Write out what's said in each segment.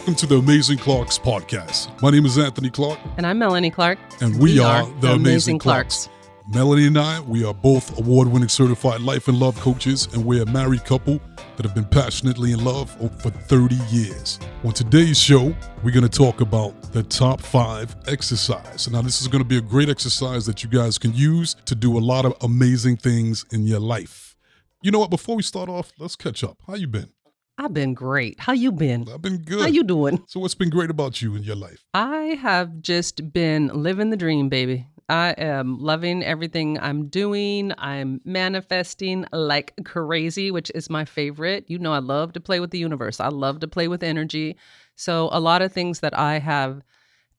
welcome to the Amazing Clarks podcast. My name is Anthony Clark. And I'm Melanie Clark. And we are the Amazing Clarks. Melanie and I, we are both award-winning certified life and love coaches, and we're a married couple that have been passionately in love for 30 years. On today's show, we're going to talk about the top 5 exercise. Now, this is going to be a great exercise that you guys can use to do a lot of amazing things in your life. You know what? Before we start off, let's catch up. How you been? I've been great. How you been? I've been good. How you doing? So what's been great about you in your life? I have just been living the dream, baby. I am loving everything I'm doing. I'm manifesting like crazy, which is my favorite. You know, I love to play with the universe. I love to play with energy. So a lot of things that I have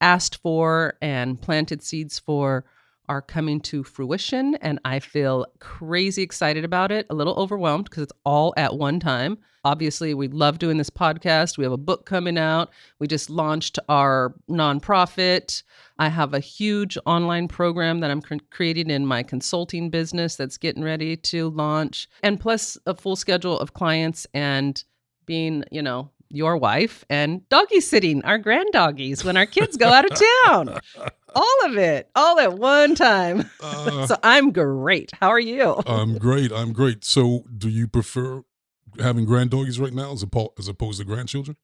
asked for and planted seeds for are coming to fruition, and I feel crazy excited about it, a little overwhelmed because it's all at one time. Obviously, we love doing this podcast. We have a book coming out. We just launched our nonprofit. I have a huge online program that I'm creating in my consulting business that's getting ready to launch, and plus a full schedule of clients and being, your wife and doggy sitting our grand doggies when our kids go out of town. All of it, all at one time. So I'm great. How are you? I'm great. So do you prefer having grand doggies right now as opposed to grandchildren?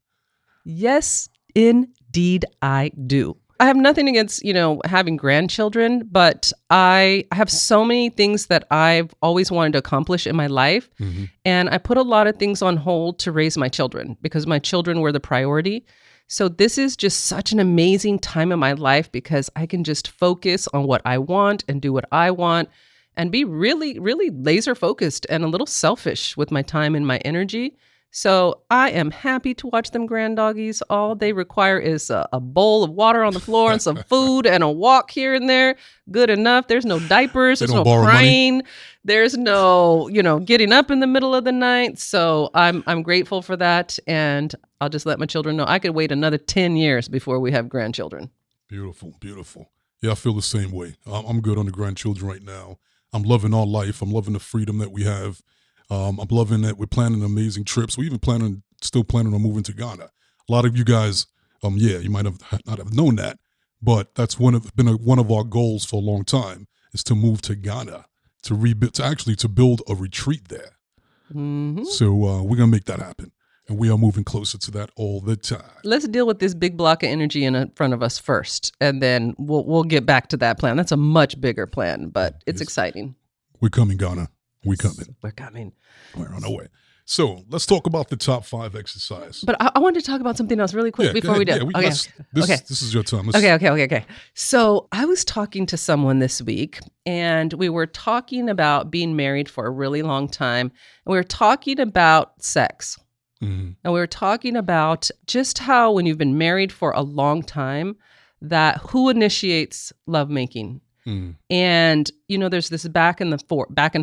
Yes, indeed I do. I have nothing against, having grandchildren, but I have so many things that I've always wanted to accomplish in my life. Mm-hmm. And I put a lot of things on hold to raise my children because my children were the priority. So this is just such an amazing time in my life because I can just focus on what I want and do what I want and be really, really laser focused and a little selfish with my time and my energy. So I am happy to watch them grand doggies. All they require is a bowl of water on the floor and some food and a walk here and there. Good enough. There's no diapers. There's no crying. Money. There's no, getting up in the middle of the night. So I'm grateful for that. And I'll just let my children know I could wait another 10 years before we have grandchildren. Beautiful, beautiful. Yeah, I feel the same way. I'm good on the grandchildren right now. I'm loving our life. I'm loving the freedom that we have. I'm loving that we're planning amazing trips. We're even still planning on moving to Ghana. A lot of you guys, you might not have known that, but that's been one of our goals for a long time is to move to Ghana, to build a retreat there. Mm-hmm. So we're gonna make that happen, and we are moving closer to that all the time. Let's deal with this big block of energy in front of us first, and then we'll get back to that plan. That's a much bigger plan, but it's exciting. We're coming, Ghana. We're coming. We're on our way. So let's talk about the top 5 exercise. But I wanted to talk about something else really quick before we do. Yeah, this is your time. Okay. So I was talking to someone this week, and we were talking about being married for a really long time. And we were talking about sex. Mm-hmm. And we were talking about just how when you've been married for a long time, that who initiates lovemaking. Mm-hmm. And, there's this back and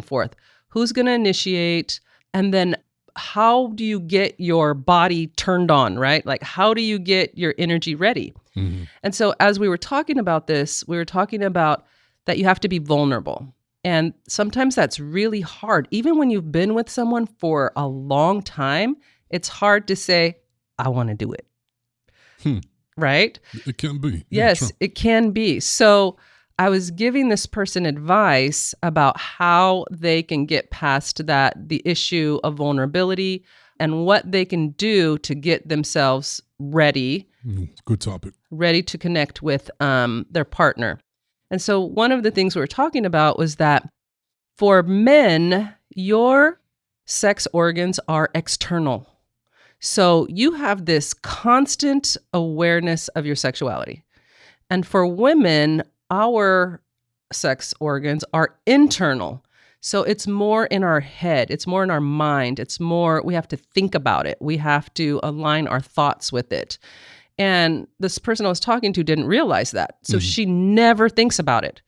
forth. Who's going to initiate? And then how do you get your body turned on, right? Like, how do you get your energy ready? Mm-hmm. And so as we were talking about this, we were talking about that you have to be vulnerable. And sometimes that's really hard. Even when you've been with someone for a long time, it's hard to say, I want to do it. Right? It can be. Yes, true. It can be. So I was giving this person advice about how they can get past the issue of vulnerability and what they can do to get themselves ready. Good topic. Ready to connect with their partner. And so one of the things we were talking about was that for men, your sex organs are external. So you have this constant awareness of your sexuality. And for women, our sex organs are internal. So it's more in our head. It's more in our mind. It's more, we have to think about it. We have to align our thoughts with it. And this person I was talking to didn't realize that. So she never thinks about it.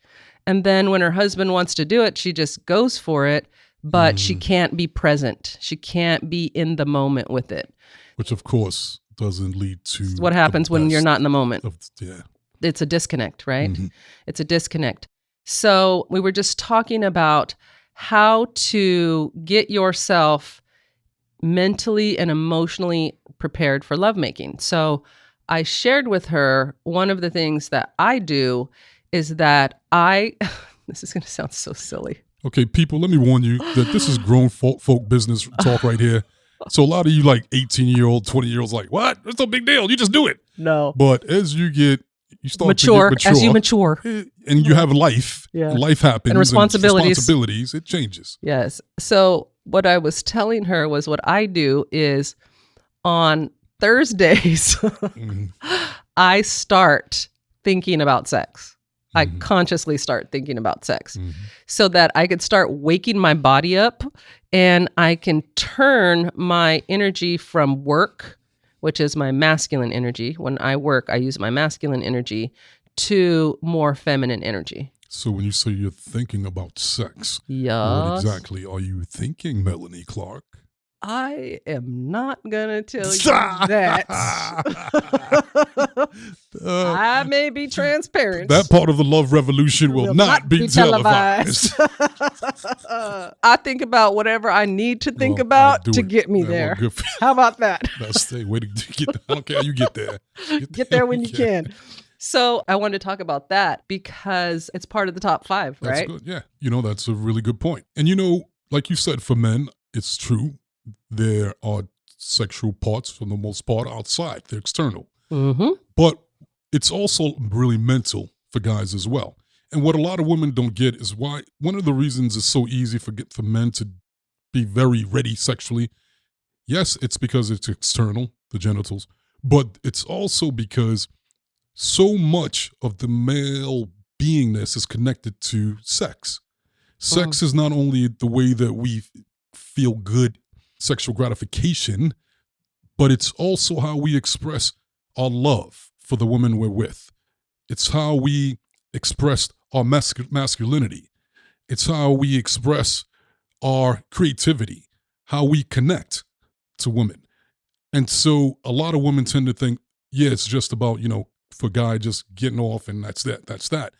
And then when her husband wants to do it, she just goes for it, but she can't be present. She can't be in the moment with it. Which, of course, doesn't lead to what happens when you're not in the moment. Yeah. It's a disconnect, right? Mm-hmm. It's a disconnect. So we were just talking about how to get yourself mentally and emotionally prepared for lovemaking. So I shared with her one of the things that I do is that this is going to sound so silly. Okay, people, let me warn you that this is grown folk business talk right here. So a lot of you like 18-year-old, 20-year-olds like, what? It's no big deal. You just do it. No. But as you start mature, to get mature. As you mature. And you have life. Yeah. And life happens. And responsibilities. It changes. Yes. So what I was telling her was what I do is on Thursdays, I start thinking about sex. I consciously start thinking about sex so that I could start waking my body up and I can turn my energy from work, which is my masculine energy. When I work, I use my masculine energy to more feminine energy. So when you say you're thinking about sex, yes. What exactly are you thinking, Melanie Clark? I am not going to tell you that. I may be transparent. That part of the love revolution will not be televised. I think about whatever I need to think about to get me there. Well, how about that? Way to get there. I don't care how you get there. Get there when you can. So I wanted to talk about that because it's part of the top 5, right? That's good. Yeah. That's a really good point. And like you said, for men, it's true. There are sexual parts, for the most part, outside. They're external. But it's also really mental for guys as well. And what a lot of women don't get is why one of the reasons it's so easy for men to be very ready sexually. Yes, it's because it's external, the genitals, but it's also because so much of the male beingness is connected to sex. Sex is not only the way that we feel good, sexual gratification, but it's also how we express our love for the woman we're with. It's how we express our masculinity. It's how we express our creativity, how we connect to women. And so a lot of women tend to think, it's just about, for a guy just getting off and that's that.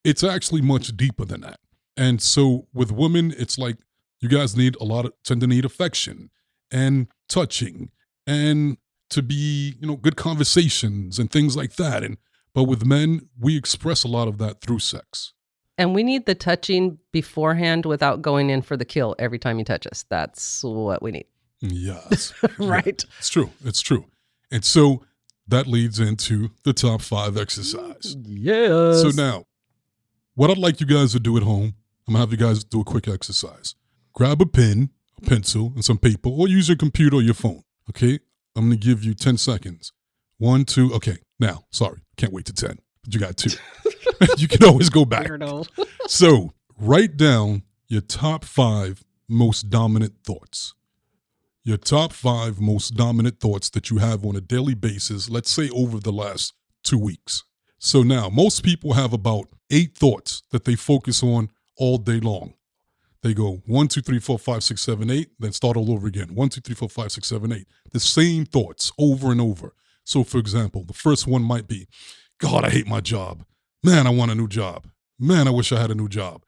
It's actually much deeper than that. And so with women, it's like you guys tend to need affection and touching and to be, good conversations and things like that. But with men, we express a lot of that through sex. And we need the touching beforehand without going in for the kill every time you touch us. That's what we need. Yes. Right. Yeah, it's true. And so that leads into the top 5 exercise. Yes. So now, what I'd like you guys to do at home, I'm going to have you guys do a quick exercise. Grab a pen, a pencil, and some paper, or use your computer or your phone, okay? I'm going to give you 10 seconds. 1, 2, okay. Now, sorry, can't wait to 10, but you got 2. You can always go back. Weirdo. So, write down your top 5 most dominant thoughts. Your top 5 most dominant thoughts that you have on a daily basis, let's say over the last 2 weeks. So now, most people have about 8 thoughts that they focus on all day long. They go 1, 2, 3, 4, 5, 6, 7, 8, then start all over again. 1, 2, 3, 4, 5, 6, 7, 8. The same thoughts over and over. So for example, the first one might be, God, I hate my job. Man, I want a new job. Man, I wish I had a new job.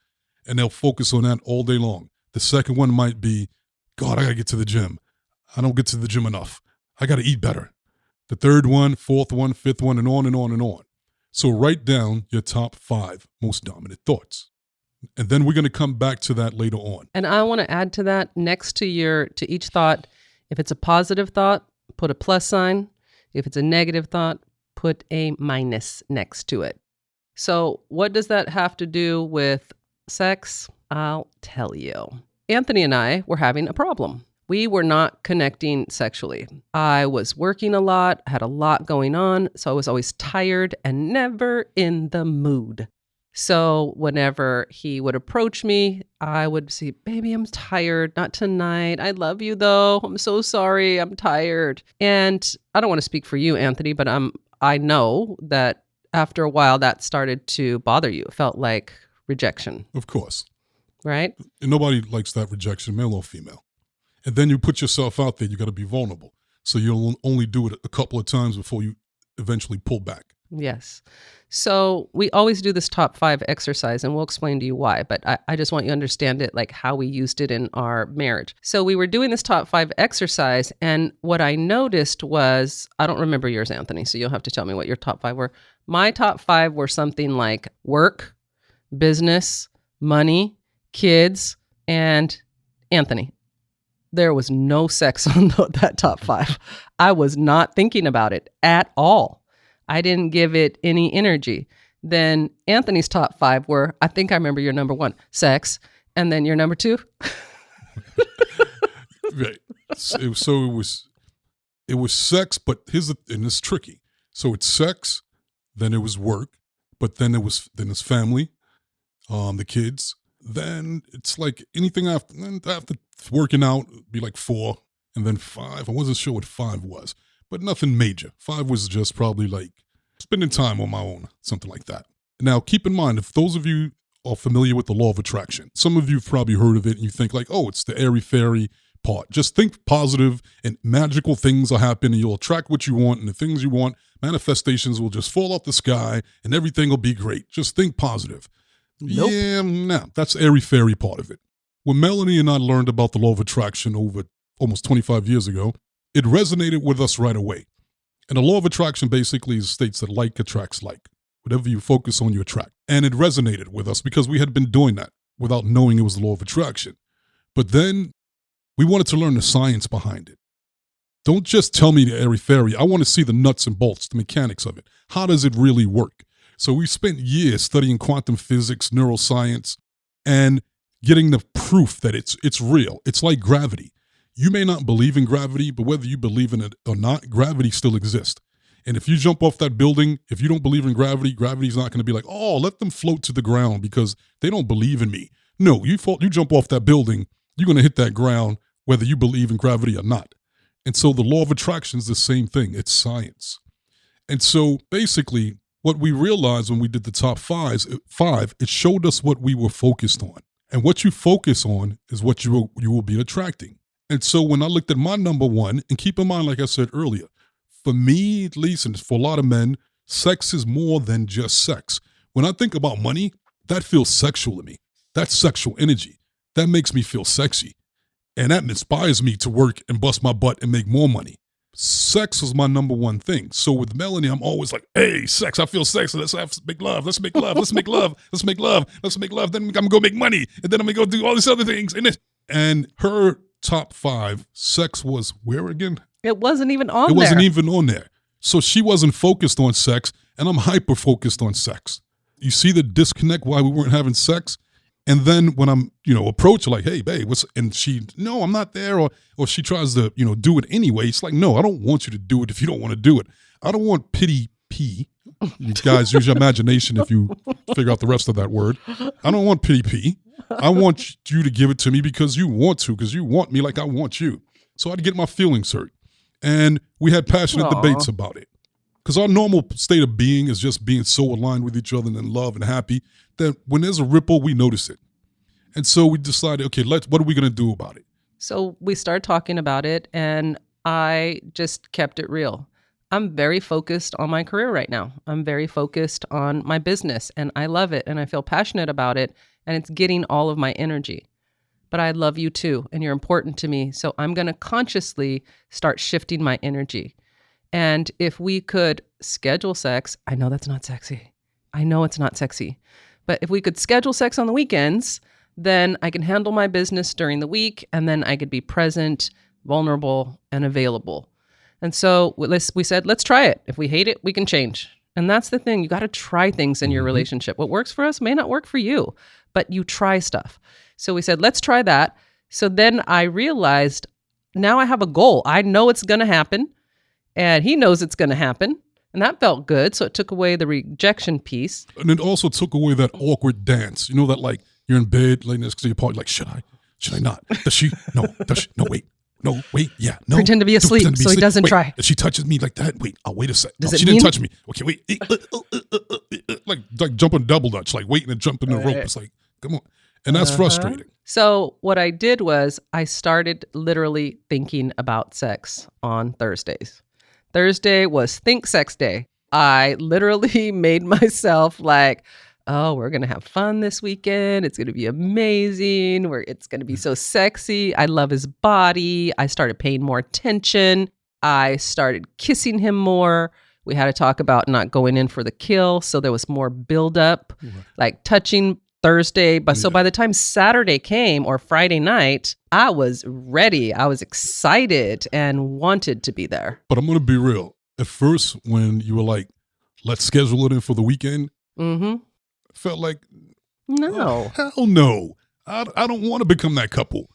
And they'll focus on that all day long. The second one might be, God, I got to get to the gym. I don't get to the gym enough. I got to eat better. The third one, fourth one, fifth one, and on and on and on. So write down your top 5 most dominant thoughts. And then we're going to come back to that later on. And I want to add to that, next to each thought, if it's a positive thought, put a plus sign. If it's a negative thought, put a minus next to it. So what does that have to do with sex? I'll tell you. Anthony and I were having a problem. We were not connecting sexually. I was working a lot, had a lot going on, so I was always tired and never in the mood. So whenever he would approach me, I would say, baby, I'm tired. Not tonight. I love you, though. I'm so sorry. I'm tired. And I don't want to speak for you, Anthony, but I know that after a while that started to bother you. It felt like rejection. Of course. Right? And nobody likes that rejection, male or female. And then you put yourself out there. You got to be vulnerable. So you'll only do it a couple of times before you eventually pull back. Yes. So we always do this top 5 exercise, and we'll explain to you why, but I just want you to understand it, like how we used it in our marriage. So we were doing this top 5 exercise, and what I noticed was, I don't remember yours, Anthony, so you'll have to tell me what your top 5 were. My top 5 were something like work, business, money, kids, and Anthony. There was no sex on that top 5. I was not thinking about it at all. I didn't give it any energy. Then Anthony's top 5 were, I think I remember your number 1, sex. And then your number 2? Right. So it was sex, but and it's tricky. So it's sex, then it was work, but then it's family, the kids. Then it's like anything after working out, it'd be like 4, and then 5. I wasn't sure what 5 was, but nothing major. 5 was just probably like spending time on my own, something like that. Now, keep in mind, if those of you are familiar with the law of attraction, some of you have probably heard of it and you think like, oh, it's the airy-fairy part. Just think positive and magical things will happen and you'll attract what you want, and the things you want, manifestations will just fall off the sky and everything will be great. Just think positive. Nope. Yeah, no, that's the airy-fairy part of it. When Melanie and I learned about the law of attraction over almost 25 years ago, it resonated with us right away. And the law of attraction basically states that like attracts like. Whatever you focus on, you attract. And it resonated with us because we had been doing that without knowing it was the law of attraction. But then we wanted to learn the science behind it. Don't just tell me the airy-fairy. I want to see the nuts and bolts, the mechanics of it. How does it really work? So we spent years studying quantum physics, neuroscience, and getting the proof that it's real. It's like gravity. You may not believe in gravity, but whether you believe in it or not, gravity still exists. And if you jump off that building, if you don't believe in gravity, gravity's not going to be like, oh, let them float to the ground because they don't believe in me. No, you jump off that building, you're going to hit that ground whether you believe in gravity or not. And so the law of attraction is the same thing. It's science. And so basically what we realized when we did the top 5, it showed us what we were focused on. And what you focus on is what you will be attracting. And so when I looked at my number 1, and keep in mind, like I said earlier, for me at least, and for a lot of men, sex is more than just sex. When I think about money, that feels sexual to me. That's sexual energy. That makes me feel sexy. And that inspires me to work and bust my butt and make more money. Sex is my number 1 thing. So with Melanie, I'm always like, hey, sex, I feel sexy. Let's make love. Let's make love. Let's make love. Let's make love. Let's make love. Then I'm going to go make money. And then I'm going to go do all these other things. And her top 5, sex was where again? It wasn't even on there. It wasn't even on there. So she wasn't focused on sex, and I'm hyper-focused on sex. You see the disconnect why we weren't having sex? And then when I'm, approach her like, hey, babe, and she, no, I'm not there. Or she tries to, do it anyway. It's like, no, I don't want you to do it if you don't want to do it. I don't want pity pee. You guys use your imagination if you figure out the rest of that word. I don't want pity pee. I want you to give it to me because you want to, because you want me like I want you. So I'd get my feelings hurt. And we had passionate debates about it. Because our normal state of being is just being so aligned with each other and in love and happy that when there's a ripple, we notice it. And so we decided, okay, what are we going to do about it? So we started talking about it, and I just kept it real. I'm very focused on my career right now. I'm very focused on my business, and I love it, and I feel passionate about it, and it's getting all of my energy. But I love you too, and you're important to me, so I'm going to consciously start shifting my energy. And if we could schedule sex, I know that's not sexy. I know it's not sexy. But if we could schedule sex on the weekends, then I can handle my business during the week, and then I could be present, vulnerable, and available. And so we said, let's try it. If we hate it, we can change. And that's the thing. You got to try things in your relationship. What works for us may not work for you, but you try stuff. So we said, let's try that. So then I realized now I have a goal. I know it's going to happen. And he knows it's going to happen. And that felt good. So it took away the rejection piece. And it also took away that awkward dance. You know, that like you're in bed, laying next to your partner, like, should I? Should I not? Does she? No. Does she? No, wait. No, wait. Yeah. No. Pretend to be asleep so he doesn't wait, try. If she touches me like that, wait. I'll wait a sec. Does no, it she mean? didn't touch me. Okay, wait. Like jumping double dutch, like waiting and jumping the rope. It's like, come on. And that's frustrating. So what I did was I started literally thinking about sex on Thursdays. Thursday was Think Sex Day. I literally made myself like, oh, we're going to have fun this weekend. It's going to be amazing. It's going to be so sexy. I love his body. I started paying more attention. I started kissing him more. We had to talk about not going in for the kill. So there was more buildup, like touching Thursday. But so by the time Saturday came or Friday night, I was ready. I was excited and wanted to be there. But I'm going to be real. At first, when you were like, let's schedule it in for the weekend, felt like, no. Oh, hell no. I don't want to become that couple.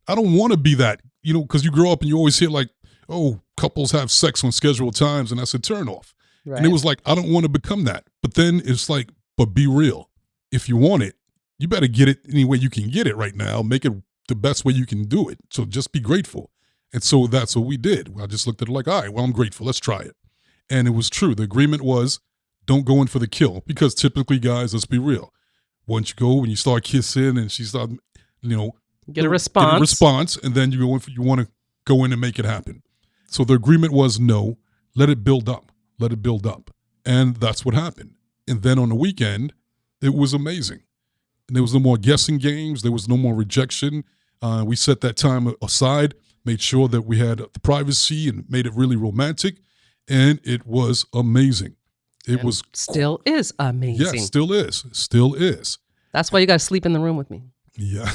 I don't want to be that, because you grow up and you always hear like, oh, couples have sex on scheduled times, and that's a turnoff. Right. And it was like, I don't want to become that. But then it's like, but be real. If you want it, you better get it any way you can get it right now. Make it the best way you can do it. So just be grateful. And so that's what we did. I just looked at it like, all right, well, I'm grateful. Let's try it. And it was true. The agreement was don't go in for the kill, because typically, guys, let's be real. Once you go, when you start kissing and she start, get a response, and then you want to go in and make it happen. So the agreement was no, let it build up. Let it build up. And that's what happened. And then on the weekend, it was amazing. And there was no more guessing games. There was no more rejection. We set that time aside, made sure that we had the privacy and made it really romantic. And it was amazing. It was still is amazing. Yes, still is. Still is. That's why you got to sleep in the room with me. Yeah.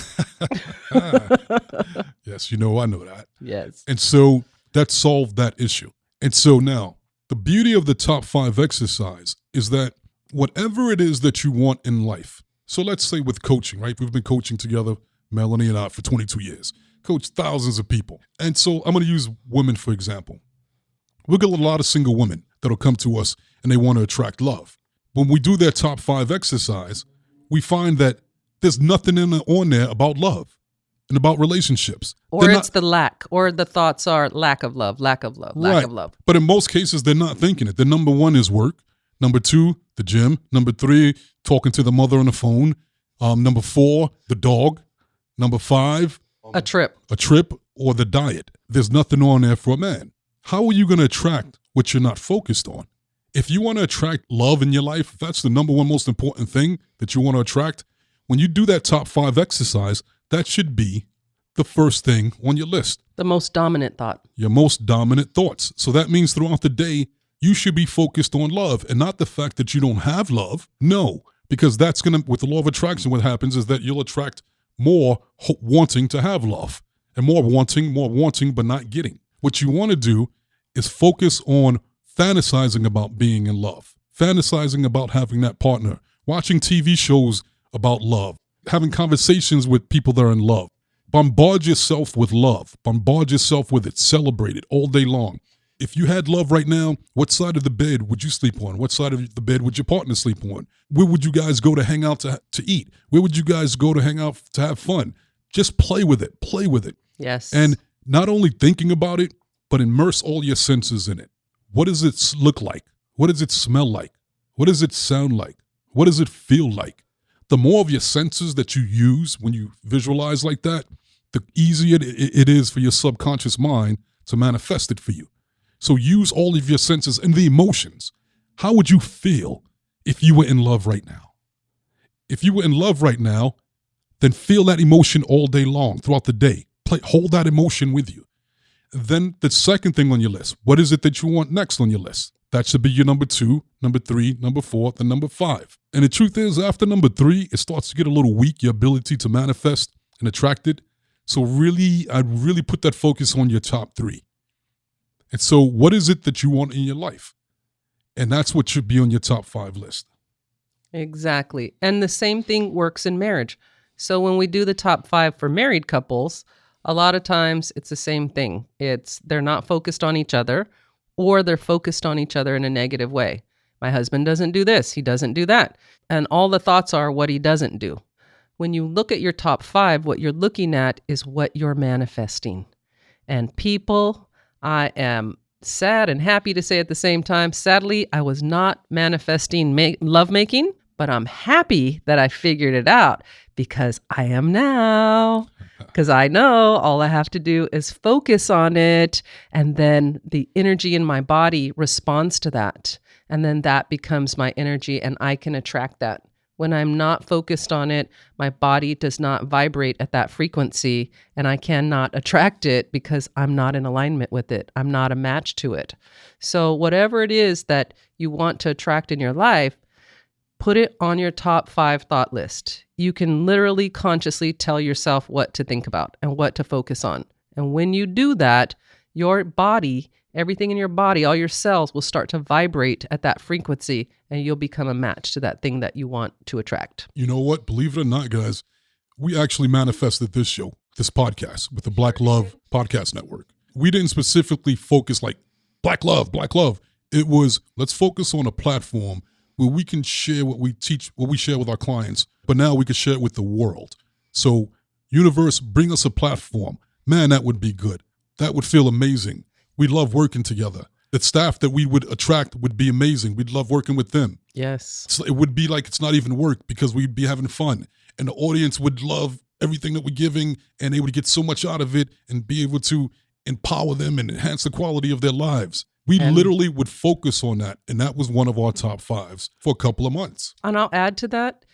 Yes, I know that. Yes. And so that solved that issue. And so now, the beauty of the top 5 exercise is that whatever it is that you want in life, so let's say with coaching, right? We've been coaching together, Melanie and I, for 22 years. Coached thousands of people. And so I'm going to use women, for example. We'll get a lot of single women that'll come to us and they want to attract love. When we do their top 5 exercise, we find that there's nothing on there about love and about relationships. Or it's the lack, or the thoughts are lack of love, lack of love, lack of love. But in most cases, they're not thinking it. The number 1 is work. Number 2, the gym. Number 3, talking to the mother on the phone. Number 4, the dog. Number 5, a trip. Or the diet. There's nothing on there for a man. How are you going to attract what you're not focused on? If you want to attract love in your life, if that's the number 1 most important thing that you want to attract, when you do that top 5 exercise, that should be the first thing on your list. The most dominant thought. Your most dominant thoughts. So that means throughout the day, you should be focused on love and not the fact that you don't have love. No, because that's going to, with the law of attraction, what happens is that you'll attract more wanting to have love and more wanting, but not getting. What you want to do is focus on fantasizing about being in love, fantasizing about having that partner, watching TV shows about love, having conversations with people that are in love. Bombard yourself with love. Bombard yourself with it. Celebrate it all day long. If you had love right now, what side of the bed would you sleep on? What side of the bed would your partner sleep on? Where would you guys go to hang out to eat? Where would you guys go to hang out to have fun? Just play with it. Play with it. Yes. And not only thinking about it, but immerse all your senses in it. What does it look like? What does it smell like? What does it sound like? What does it feel like? The more of your senses that you use when you visualize like that, the easier it is for your subconscious mind to manifest it for you. So use all of your senses and the emotions. How would you feel if you were in love right now? If you were in love right now, then feel that emotion all day long, throughout the day. Hold that emotion with you. Then the second thing on your list, what is it that you want next on your list? That should be your number 2, number 3, number 4, and number 5. And the truth is, after number 3, it starts to get a little weak, your ability to manifest and attract it. So I'd really put that focus on your top 3. And so what is it that you want in your life? And that's what should be on your top 5 list. Exactly. And the same thing works in marriage. So when we do the top 5 for married couples, a lot of times it's the same thing. They're not focused on each other, or they're focused on each other in a negative way. My husband doesn't do this. He doesn't do that. And all the thoughts are what he doesn't do. When you look at your top 5, what you're looking at is what you're manifesting. And people, I am sad and happy to say at the same time, sadly, I was not manifesting lovemaking, but I'm happy that I figured it out, because I am now. Because I know all I have to do is focus on it, and then the energy in my body responds to that. And then that becomes my energy and I can attract that. When I'm not focused on it, my body does not vibrate at that frequency and I cannot attract it because I'm not in alignment with it. I'm not a match to it. So whatever it is that you want to attract in your life, put it on your top 5 thought list. You can literally consciously tell yourself what to think about and what to focus on. And when you do that, your body, everything in your body, all your cells will start to vibrate at that frequency and you'll become a match to that thing that you want to attract. You know what? Believe it or not, guys, we actually manifested this show, this podcast with the Black Love Podcast Network. We didn't specifically focus like Black Love, Black Love. It was, let's focus on a platform where we can share what we teach, what we share with our clients, but now we can share it with the world. So, universe, bring us a platform. Man, that would be good. That would feel amazing. We love working together. The staff that we would attract would be amazing. We'd love working with them. Yes. So it would be like it's not even work because we'd be having fun. And the audience would love everything that we're giving and they would get so much out of it and be able to empower them and enhance the quality of their lives. We literally would focus on that. And that was one of our top 5s for a couple of months. And I'll add to that,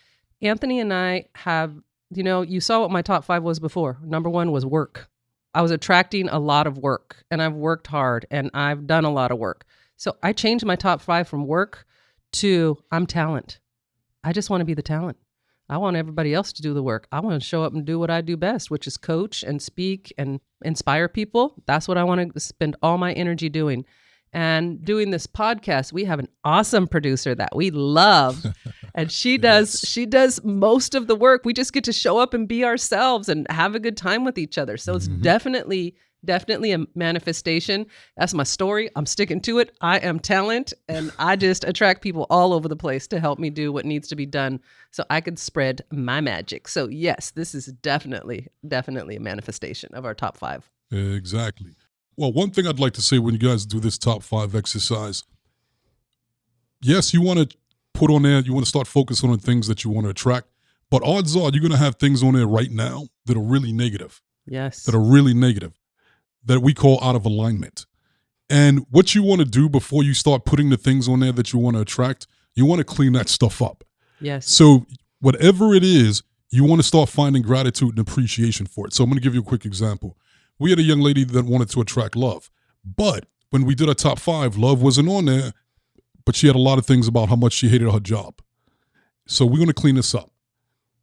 Anthony and I have, you saw what my top 5 was before. Number 1 was work. I was attracting a lot of work and I've worked hard and I've done a lot of work. So I changed my top 5 from work to I'm talent. I just want to be the talent. I want everybody else to do the work. I want to show up and do what I do best, which is coach and speak and inspire people. That's what I want to spend all my energy doing. And doing this podcast, we have an awesome producer that we love. And she does most of the work. We just get to show up and be ourselves and have a good time with each other. So it's definitely a manifestation. That's my story. I'm sticking to it. I am talent and I just attract people all over the place to help me do what needs to be done so I could spread my magic. So yes, this is definitely a manifestation of our top 5. Exactly. Well, one thing I'd like to say when you guys do this top 5 exercise, yes, you want to put on there, you want to start focusing on things that you want to attract, but odds are you're going to have things on there right now that are really negative. Yes. That are really negative, that we call out of alignment. And what you want to do before you start putting the things on there that you want to attract, you want to clean that stuff up. Yes. So whatever it is, you want to start finding gratitude and appreciation for it. So I'm going to give you a quick example. We had a young lady that wanted to attract love. But when we did our top 5, love wasn't on there, but she had a lot of things about how much she hated her job. So we're going to clean this up.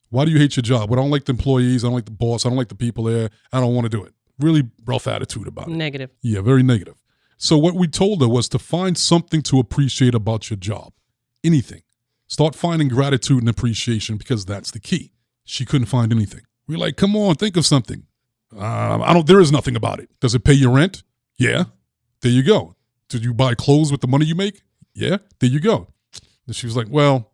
Why do you hate your job? Well, I don't like the employees. I don't like the boss. I don't like the people there. I don't want to do it. Really rough attitude about it. Negative. Yeah, very negative. So what we told her was to find something to appreciate about your job. Anything. Start finding gratitude and appreciation because that's the key. She couldn't find anything. We're like, come on, think of something. There is nothing about it. Does it pay your rent? Yeah. There you go. Did you buy clothes with the money you make? Yeah. There you go. And she was like, well,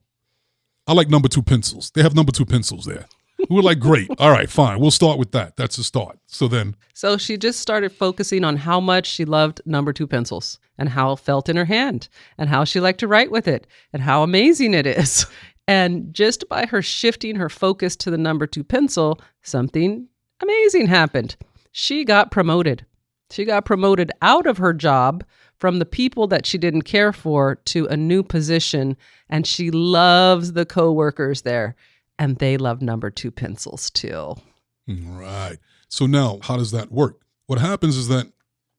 I like number 2 pencils. They have number 2 pencils there. We were like, great. All right, fine. We'll start with that. That's a start. So she just started focusing on how much she loved number 2 pencils and how it felt in her hand and how she liked to write with it and how amazing it is. And just by her shifting her focus to the number 2 pencil, something amazing happened. She got promoted. She got promoted out of her job from the people that she didn't care for to a new position. And she loves the coworkers there. And they love number 2 pencils too. Right. So now, how does that work? What happens is that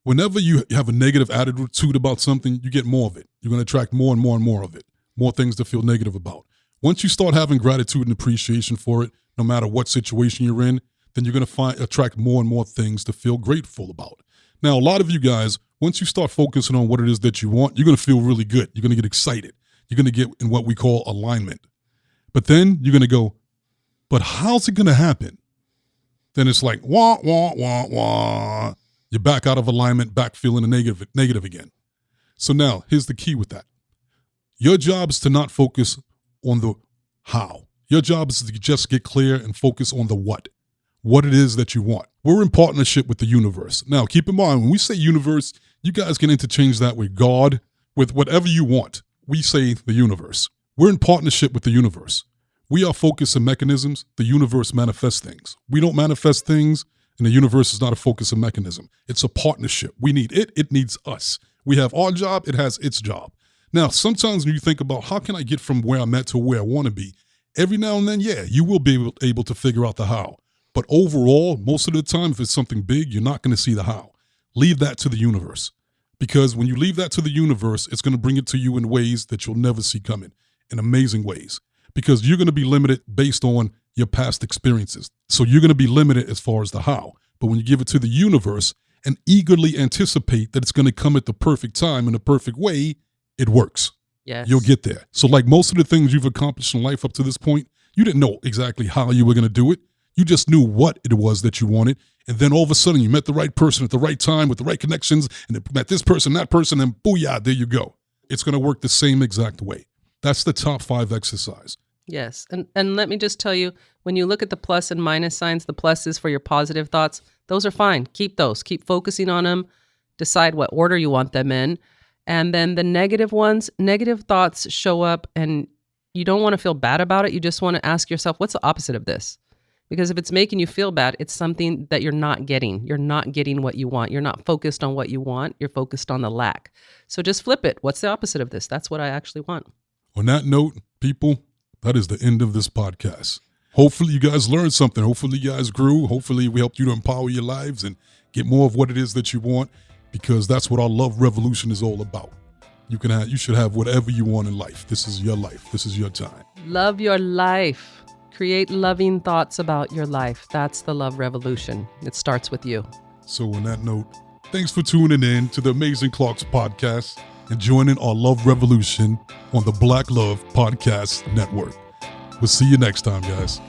whenever you have a negative attitude about something, you get more of it. You're going to attract more and more and more of it. More things to feel negative about. Once you start having gratitude and appreciation for it, no matter what situation you're in, then you're going to attract more and more things to feel grateful about. Now, a lot of you guys, once you start focusing on what it is that you want, you're going to feel really good. You're going to get excited. You're going to get in what we call alignment. But then you're going to go, but how's it going to happen? Then it's like, wah, wah, wah, wah. You're back out of alignment, back feeling negative again. So now, here's the key with that. Your job is to not focus on the how. Your job is to just get clear and focus on the what it is that you want. We're in partnership with the universe. Now, keep in mind, when we say universe, you guys can interchange that with God, with whatever you want. We say the universe. We're in partnership with the universe. We are focus and mechanisms. The universe manifests things. We don't manifest things, and the universe is not a focus and mechanism. It's a partnership. We need it. It needs us. We have our job. It has its job. Now, sometimes when you think about how can I get from where I'm at to where I want to be, every now and then, yeah, you will be able to figure out the how. But overall, most of the time, if it's something big, you're not going to see the how. Leave that to the universe. Because when you leave that to the universe, it's going to bring it to you in ways that you'll never see coming, in amazing ways. Because you're going to be limited based on your past experiences. So you're going to be limited as far as the how. But when you give it to the universe and eagerly anticipate that it's going to come at the perfect time in the perfect way, it works. Yes. You'll get there. So like most of the things you've accomplished in life up to this point, you didn't know exactly how you were going to do it. You just knew what it was that you wanted. And then all of a sudden you met the right person at the right time with the right connections, and then met this person, that person, and booyah, there you go. It's going to work the same exact way. That's the top 5 exercise. Yes. And let me just tell you, when you look at the plus and minus signs, the plus is for your positive thoughts. Those are fine. Keep those. Keep focusing on them. Decide what order you want them in. And then the negative ones, negative thoughts show up and you don't want to feel bad about it. You just want to ask yourself, what's the opposite of this? Because if it's making you feel bad, it's something that you're not getting. You're not getting what you want. You're not focused on what you want. You're focused on the lack. So just flip it. What's the opposite of this? That's what I actually want. On that note, people, that is the end of this podcast. Hopefully you guys learned something. Hopefully you guys grew. Hopefully we helped you to empower your lives and get more of what it is that you want, because that's what our love revolution is all about. You should have whatever you want in life. This is your life. This is your time. Love your life. Create loving thoughts about your life. That's the love revolution. It starts with you. So on that note, thanks for tuning in to the Amazing Clarks podcast and joining our love revolution on the Black Love Podcast Network. We'll see you next time, guys.